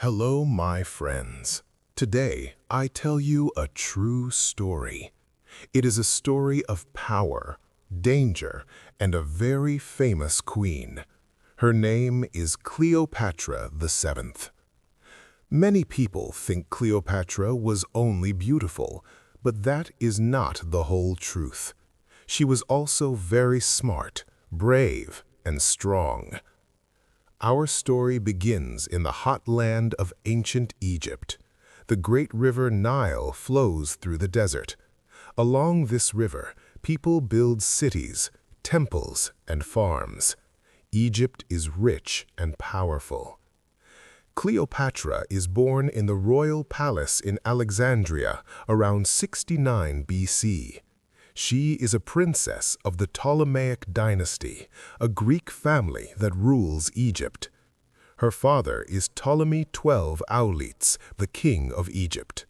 Hello, my friends. Today, I tell you a true story. It is a story of power, danger, and a very famous queen. Her name is Cleopatra the Seventh. Many people think Cleopatra was only beautiful, but that is not the whole truth. She was also very smart, brave, and strong. Our story begins in the hot land of ancient Egypt. The great river Nile flows through the desert. Along this river, people build cities, temples, and farms. Egypt is rich and powerful. Cleopatra is born in the royal palace in Alexandria around 69 BC. She is a princess of the Ptolemaic dynasty, a Greek family that rules Egypt. Her father is Ptolemy XII Auletes, the king of Egypt.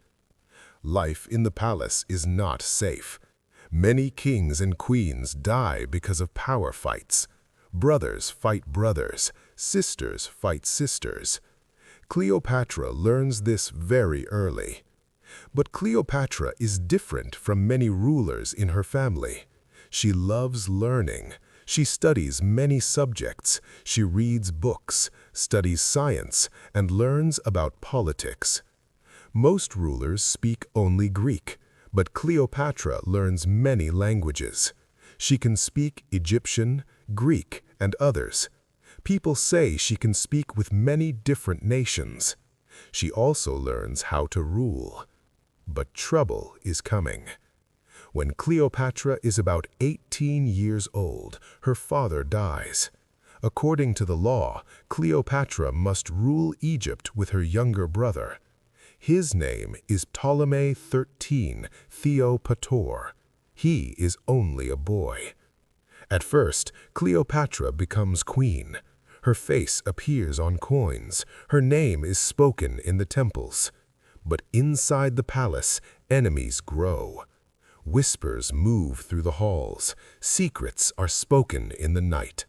Life in the palace is not safe. Many kings and queens die because of power fights. Brothers fight brothers, sisters fight sisters. Cleopatra learns this very early. But Cleopatra is different from many rulers in her family. She loves learning. She studies many subjects. She reads books, studies science, and learns about politics. Most rulers speak only Greek, but Cleopatra learns many languages. She can speak Egyptian, Greek, and others. People say she can speak with many different nations. She also learns how to rule. But trouble is coming. When Cleopatra is about 18 years old, her father dies. According to the law, Cleopatra must rule Egypt with her younger brother. His name is Ptolemy XIII Cleopatra. He is only a boy. At first, Cleopatra becomes queen. Her face appears on coins. Her name is spoken in the temples. But inside the palace, enemies grow. Whispers move through the halls. Secrets are spoken in the night.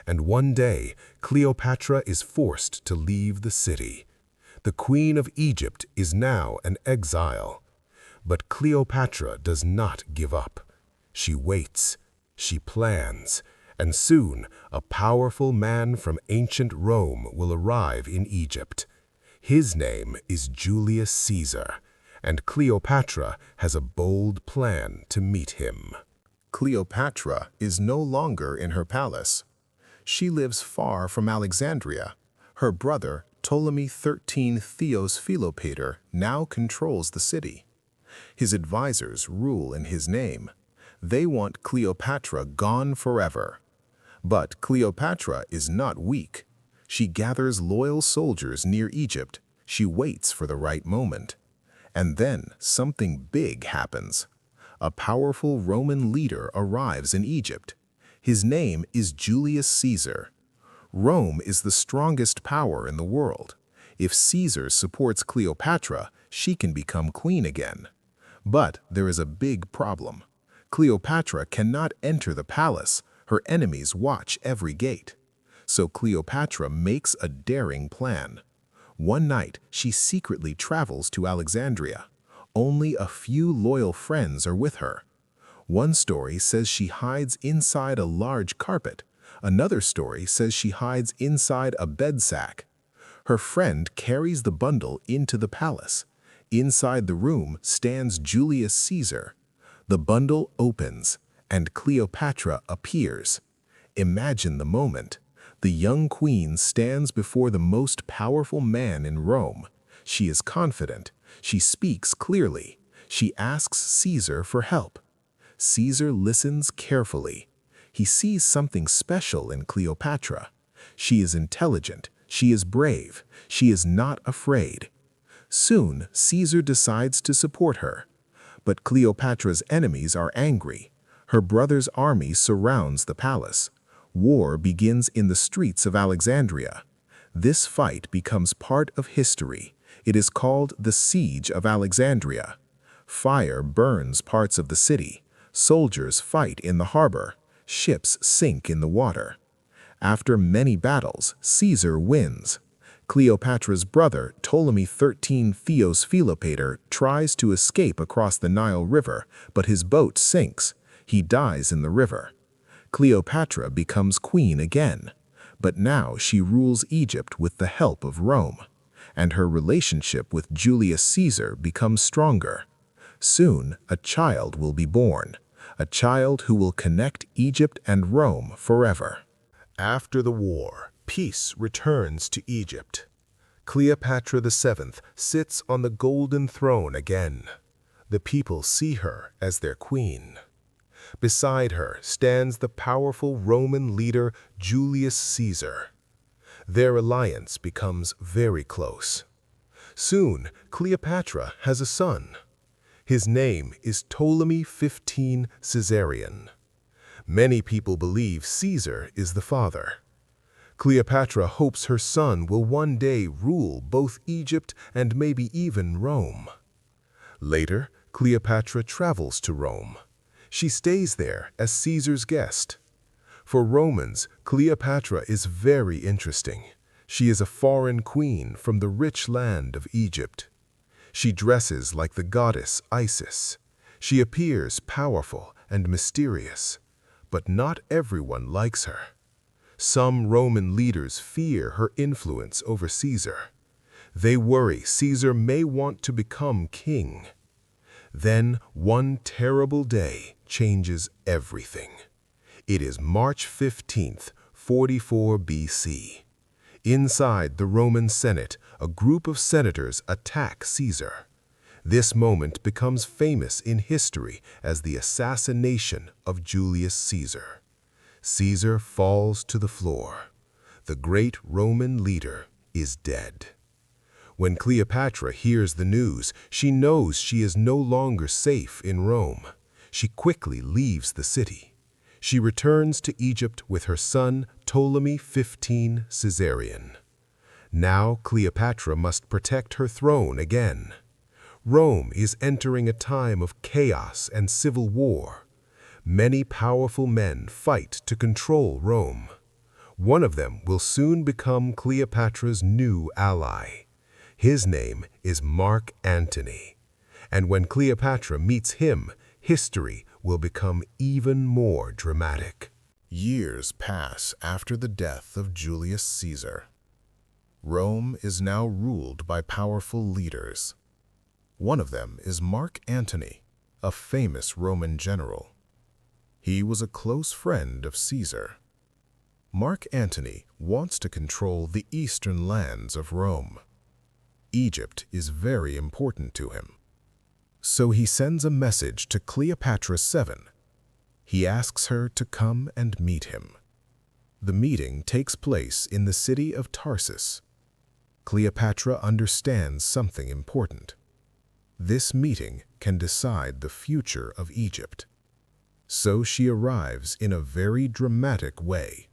And one day, Cleopatra is forced to leave the city. The Queen of Egypt is now an exile. But Cleopatra does not give up. She waits. She plans. And soon, a powerful man from ancient Rome will arrive in Egypt. His name is Julius Caesar, and Cleopatra has a bold plan to meet him. Cleopatra is no longer in her palace. She lives far from Alexandria. Her brother, Ptolemy XIII Philopator, now controls the city. His advisors rule in his name. They want Cleopatra gone forever. But Cleopatra is not weak. She gathers loyal soldiers near Egypt. She waits for the right moment. And then something big happens. A powerful Roman leader arrives in Egypt. His name is Julius Caesar. Rome is the strongest power in the world. If Caesar supports Cleopatra, she can become queen again. But there is a big problem. Cleopatra cannot enter the palace. Her enemies watch every gate. So Cleopatra makes a daring plan. One night, she secretly travels to Alexandria. Only a few loyal friends are with her. One story says she hides inside a large carpet. Another story says she hides inside a bed sack. Her friend carries the bundle into the palace. Inside the room stands Julius Caesar. The bundle opens, and Cleopatra appears. Imagine the moment. The young queen stands before the most powerful man in Rome. She is confident. She speaks clearly. She asks Caesar for help. Caesar listens carefully. He sees something special in Cleopatra. She is intelligent. She is brave. She is not afraid. Soon, Caesar decides to support her. But Cleopatra's enemies are angry. Her brother's army surrounds the palace. War begins in the streets of Alexandria. This fight becomes part of history. It is called the Siege of Alexandria. Fire burns parts of the city. Soldiers fight in the harbor. Ships sink in the water. After many battles, Caesar wins. Cleopatra's brother, Ptolemy XIII Theos Philopator, tries to escape across the Nile River, but his boat sinks. He dies in the river. Cleopatra becomes queen again, but now she rules Egypt with the help of Rome, and her relationship with Julius Caesar becomes stronger. Soon, a child will be born, a child who will connect Egypt and Rome forever. After the war, peace returns to Egypt. Cleopatra VII sits on the golden throne again. The people see her as their queen. Beside her stands the powerful Roman leader Julius Caesar. Their alliance becomes very close. Soon, Cleopatra has a son. His name is Ptolemy XV Caesarion. Many people believe Caesar is the father. Cleopatra hopes her son will one day rule both Egypt and maybe even Rome. Later, Cleopatra travels to Rome. She stays there as Caesar's guest. For Romans, Cleopatra is very interesting. She is a foreign queen from the rich land of Egypt. She dresses like the goddess Isis. She appears powerful and mysterious, but not everyone likes her. Some Roman leaders fear her influence over Caesar. They worry Caesar may want to become king. Then, one terrible day changes everything. It is March 15th, 44 BC. Inside the Roman Senate, a group of senators attack Caesar. This moment becomes famous in history as the assassination of Julius Caesar. Caesar falls to the floor. The great Roman leader is dead. When Cleopatra hears the news, she knows she is no longer safe in Rome. She quickly leaves the city. She returns to Egypt with her son Ptolemy XV Caesarion. Now Cleopatra must protect her throne again. Rome is entering a time of chaos and civil war. Many powerful men fight to control Rome. One of them will soon become Cleopatra's new ally. His name is Mark Antony. And when Cleopatra meets him, history will become even more dramatic. Years pass after the death of Julius Caesar. Rome is now ruled by powerful leaders. One of them is Mark Antony, a famous Roman general. He was a close friend of Caesar. Mark Antony wants to control the eastern lands of Rome. Egypt is very important to him. So he sends a message to Cleopatra VII. He asks her to come and meet him. The meeting takes place in the city of Tarsus. Cleopatra understands something important. This meeting can decide the future of Egypt. So she arrives in a very dramatic way.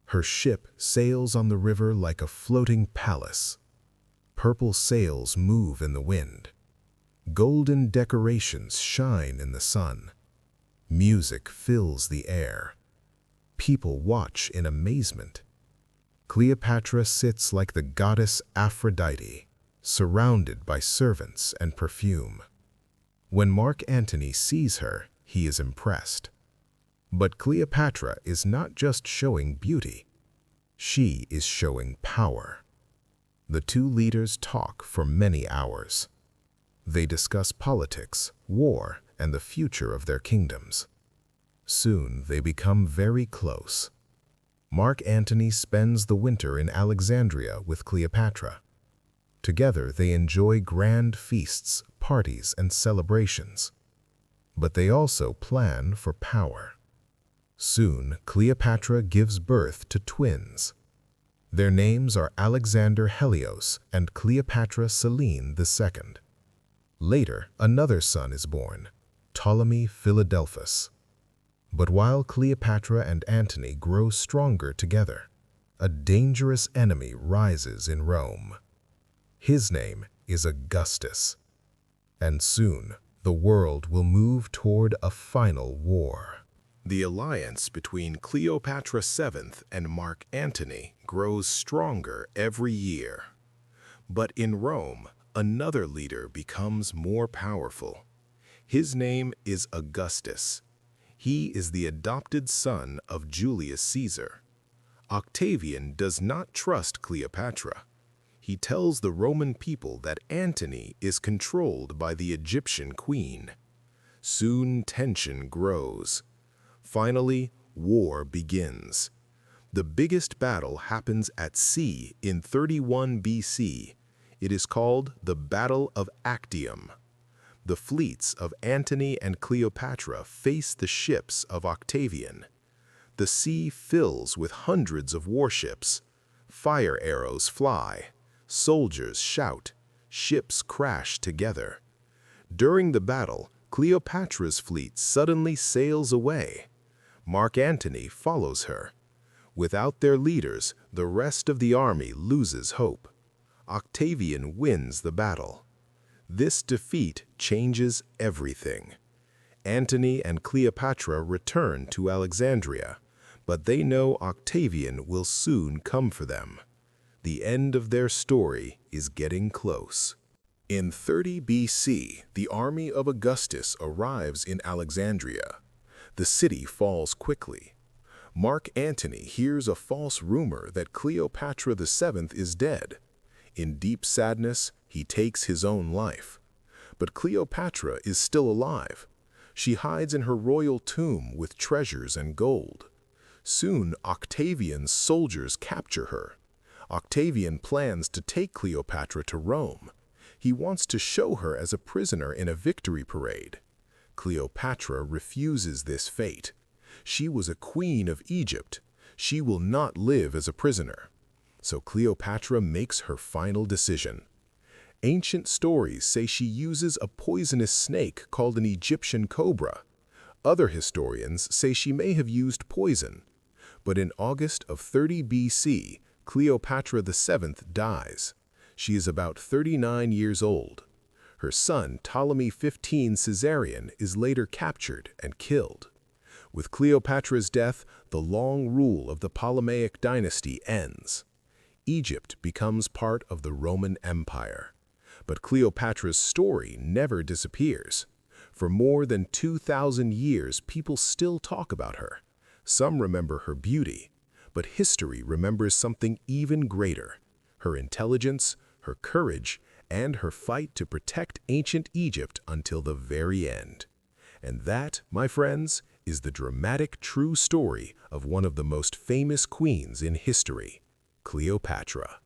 Her ship sails on the river like a floating palace. Purple sails move in the wind. Golden decorations shine in the sun. Music fills the air. People watch in amazement. Cleopatra sits like the goddess Aphrodite, surrounded by servants and perfume. When Mark Antony sees her, he is impressed. But Cleopatra is not just showing beauty. She is showing power. The two leaders talk for many hours. They discuss politics, war, and the future of their kingdoms. Soon they become very close. Mark Antony spends the winter in Alexandria with Cleopatra. Together they enjoy grand feasts, parties, and celebrations. But they also plan for power. Soon Cleopatra gives birth to twins. Their names are Alexander Helios and Cleopatra Selene II. Later, another son is born, Ptolemy Philadelphus. But while Cleopatra and Antony grow stronger together, a dangerous enemy rises in Rome. His name is Augustus. And soon, the world will move toward a final war. The alliance between Cleopatra VII and Mark Antony grows stronger every year. But in Rome, another leader becomes more powerful. His name is Augustus. He is the adopted son of Julius Caesar. Octavian does not trust Cleopatra. He tells the Roman people that Antony is controlled by the Egyptian queen. Soon tension grows. Finally, war begins. The biggest battle happens at sea in 31 BC. It is called the Battle of Actium. The fleets of Antony and Cleopatra face the ships of Octavian. The sea fills with hundreds of warships. Fire arrows fly. Soldiers shout. Ships crash together. During the battle, Cleopatra's fleet suddenly sails away. Mark Antony follows her. Without their leaders, the rest of the army loses hope. Octavian wins the battle. This defeat changes everything. Antony and Cleopatra return to Alexandria, but they know Octavian will soon come for them. The end of their story is getting close. In 30 BC, the army of Augustus arrives in Alexandria. The city falls quickly. Mark Antony hears a false rumor that Cleopatra VII is dead. In deep sadness, he takes his own life. But Cleopatra is still alive. She hides in her royal tomb with treasures and gold. Soon, Octavian's soldiers capture her. Octavian plans to take Cleopatra to Rome. He wants to show her as a prisoner in a victory parade. Cleopatra refuses this fate. She was a queen of Egypt. She will not live as a prisoner. So Cleopatra makes her final decision. Ancient stories say she uses a poisonous snake called an Egyptian cobra. Other historians say she may have used poison. But in August of 30 BC, Cleopatra VII dies. She is about 39 years old. Her son, Ptolemy XV Caesarion, is later captured and killed. With Cleopatra's death, the long rule of the Ptolemaic dynasty ends. Egypt becomes part of the Roman Empire. But Cleopatra's story never disappears. For more than 2,000 years, people still talk about her. Some remember her beauty, but history remembers something even greater: her intelligence, her courage, and her fight to protect ancient Egypt until the very end. And that, my friends, is the dramatic true story of one of the most famous queens in history, Cleopatra.